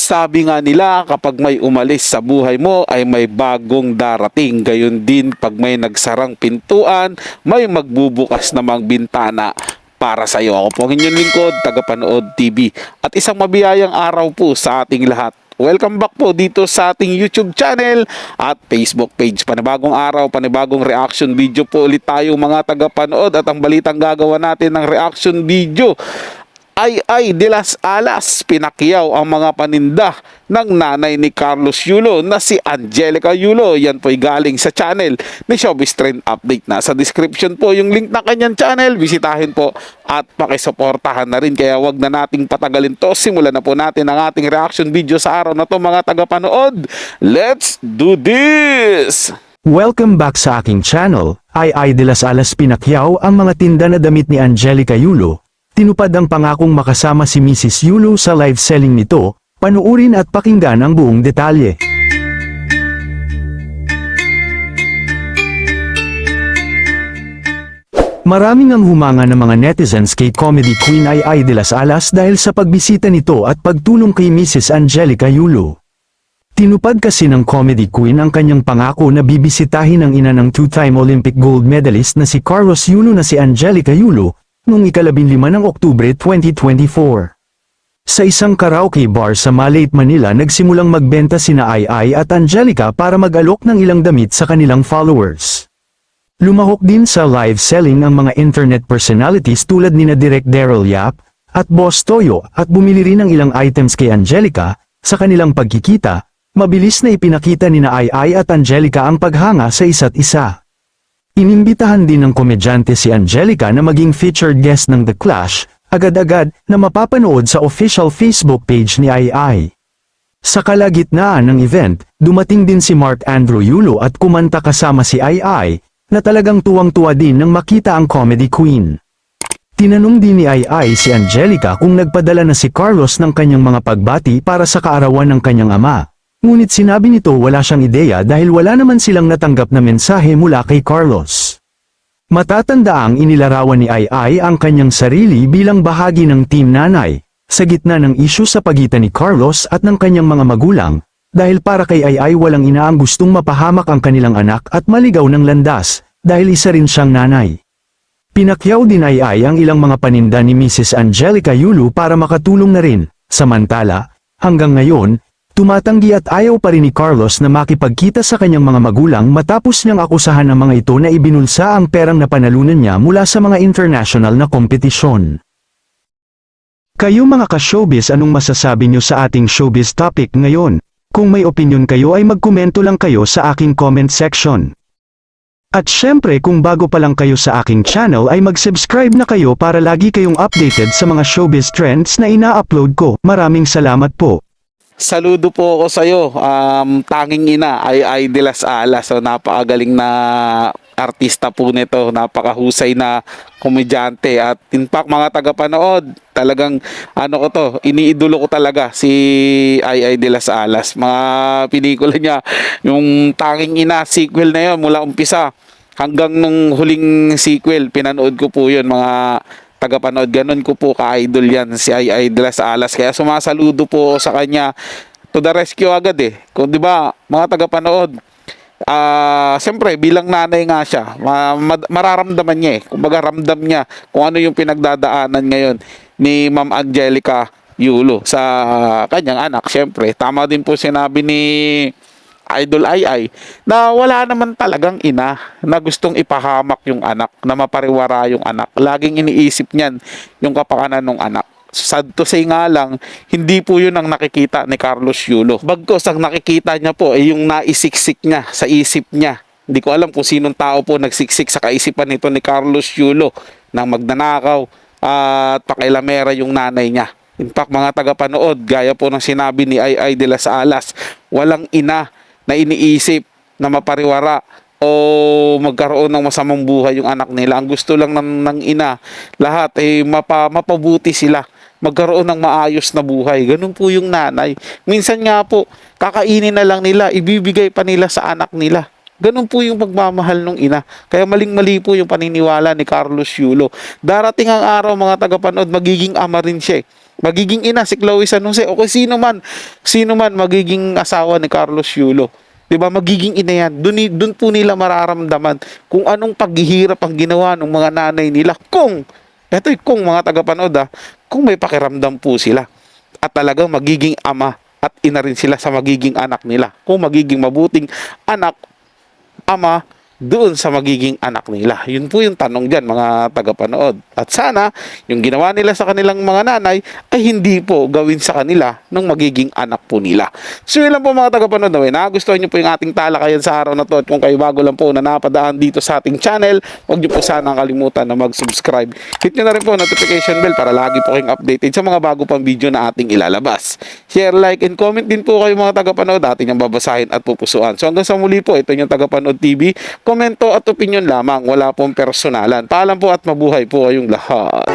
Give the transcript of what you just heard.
Sabi nga nila, kapag may umalis sa buhay mo ay may bagong darating. Gayon din pag may nagsarang pintuan, may magbubukas namang bintana para sa iyo. Ako po ang inyong lingkod, Tagapanood TV. At isang mabiyayang araw po sa ating lahat. Welcome back po dito sa ating YouTube channel at Facebook page. Panibagong araw, panibagong reaction video po ulit tayo mga tagapanood. At ang balitang gagawa natin ng reaction video ay de las Alas, pinakyaw ang mga paninda ng nanay ni Carlos Yulo na si Angelica Yulo. Yan po'y galing sa channel ni Showbiz Trend Update. Nasa description po yung link ng kanyang channel. Bisitahin po at pakisuportahan na rin. Kaya wag na nating patagalin to. Simulan na po natin ang ating reaction video sa araw na to mga tagapanood. Let's do this! Welcome back sa aking channel. Ay de las Alas, pinakyaw ang mga tinda na damit ni Angelica Yulo. Tinupad ang pangakong makasama si Mrs. Yulo sa live selling nito. Panuurin at pakinggan ang buong detalye. Maraming ang humanga ng mga netizens kay comedy queen Ay de las Alas dahil sa pagbisita nito at pagtulong kay Mrs. Angelica Yulo. Tinupad kasi ng comedy queen ang kanyang pangako na bibisitahin ang ina ng two-time Olympic gold medalist na si Carlos Yulo na si Angelica Yulo noong ika-15 ng Oktubre 2024. Sa isang karaoke bar sa Malate, Manila, nagsimulang magbenta sina Ay at Angelica para mag-alok ng ilang damit sa kanilang followers. Lumahok din sa live selling ang mga internet personalities tulad nina Direk Daryl Yap at Boss Toyo at bumili rin ng ilang items kay Angelica. Sa kanilang pagkikita, mabilis na ipinakita nina Ay at Angelica ang paghanga sa isa't isa. Inimbitahan din ng komedyante si Angelica na maging featured guest ng The Clash, agad-agad na mapapanood sa official Facebook page ni Ay. Sa kalagitnaan ng event, dumating din si Mark Andrew Yulo at kumanta kasama si Ay, na talagang tuwang-tuwa din nang makita ang comedy queen. Tinanong din ni Ay si Angelica kung nagpadala na si Carlos ng kanyang mga pagbati para sa kaarawan ng kanyang ama. Ngunit sinabi nito wala siyang ideya dahil wala naman silang natanggap na mensahe mula kay Carlos. Matatandaang inilarawan ni Ay ang kanyang sarili bilang bahagi ng Team Nanay, sa gitna ng isyu sa pagitan ni Carlos at ng kanyang mga magulang, dahil para kay Ay walang ina ang gustong mapahamak ang kanilang anak at maligaw ng landas, dahil isa rin siyang nanay. Pinakyaw din Ay ang ilang mga paninda ni Mrs. Angelica Yulo para makatulong na rin, samantala, hanggang ngayon, tumatanggi at ayaw pa rin ni Carlos na makipagkita sa kanyang mga magulang matapos niyang akusahan ang mga ito na ibinulsa ang perang napanalunan niya mula sa mga international na kompetisyon. Kayo mga ka-showbiz, anong masasabi niyo sa ating showbiz topic ngayon? Kung may opinion kayo ay magkomento lang kayo sa aking comment section. At syempre kung bago pa lang kayo sa aking channel ay mag-subscribe na kayo para lagi kayong updated sa mga showbiz trends na ina-upload ko. Maraming salamat po. Saludo po ako sa iyo, tanging ina ay de las Alas. So napakagaling na artista po nito, napakahusay na komedyante at in fact mga tagapanood, talagang ano ko to, iniidolo ko talaga si Ay de las Alas. Mga pelikula niya, yung Tanging Ina sequel na yun mula umpisa hanggang nung huling sequel, pinanood ko po yun mga tagapanood. Ganun ko po ka-idol yan si Ay de las Alas, kaya sumasaludo po sa kanya, to the rescue agad kung di ba mga tagapanood. Siyempre bilang nanay nga siya, mararamdaman niya kumbaga ramdam niya kung ano yung pinagdadaanan ngayon ni Ma'am Angelica Yulo sa kanyang anak. Siyempre tama din po sinabi ni Idol Ay na wala naman talagang ina na gustong ipahamak yung anak, na mapariwara yung anak. Laging iniisip niyan yung kapakanan ng anak. Sad to say nga lang, hindi po yun ang nakikita ni Carlos Yulo. Bagkos ang nakikita niya po ay yung naisiksik niya sa isip niya. Hindi ko alam kung sinong tao po nagsiksik sa kaisipan nito ni Carlos Yulo nang magnanakaw at pakilamera yung nanay niya. In fact mga tagapanood, gaya po ng sinabi ni Ay de las Alas, walang ina na iniisip na mapariwara o magkaroon ng masamang buhay yung anak nila. Ang gusto lang ng ina, lahat mapabuti sila, magkaroon ng maayos na buhay. Ganun po yung nanay. Minsan nga po, kakainin na lang nila, ibibigay pa nila sa anak nila. Ganun po yung pagmamahal ng ina. Kaya maling-mali po yung paniniwala ni Carlos Yulo. Darating ang araw mga tagapanood, magiging ama rin siya magiging ina si Chloe San Jose o kung sino man magiging asawa ni Carlos Yulo. 'Di ba? Magiging ina yan. Doon po nila mararamdaman kung anong paghihirap ang ginawa ng mga nanay nila. Kung mga tagapanood kung may pakiramdam po sila. At talagang magiging ama at ina rin sila sa magiging anak nila. Kung magiging mabuting anak, ama, doon sa magiging anak nila. Yun po yung tanong dyan, mga tagapanood. At sana, yung ginawa nila sa kanilang mga nanay ay hindi po gawin sa kanila ng magiging anak po nila. So yun lang po mga tagapanood. Nagustuhan nyo po yung ating talakayan sa araw na to. At kung kayo bago lang po na napadaan dito sa ating channel, huwag nyo po sana kalimutan na mag-subscribe. Hit nyo na rin po notification bell para lagi po kayong updated sa mga bago pang video na ating ilalabas. Share, like, and comment din po kayo mga tagapanood. Ating yung babasahin at pupusuan. So hanggang sa muli po, ito yung Tagapanood TV. Komento at opinion lamang, wala pong personalan. Paalam po at mabuhay po kayong lahat.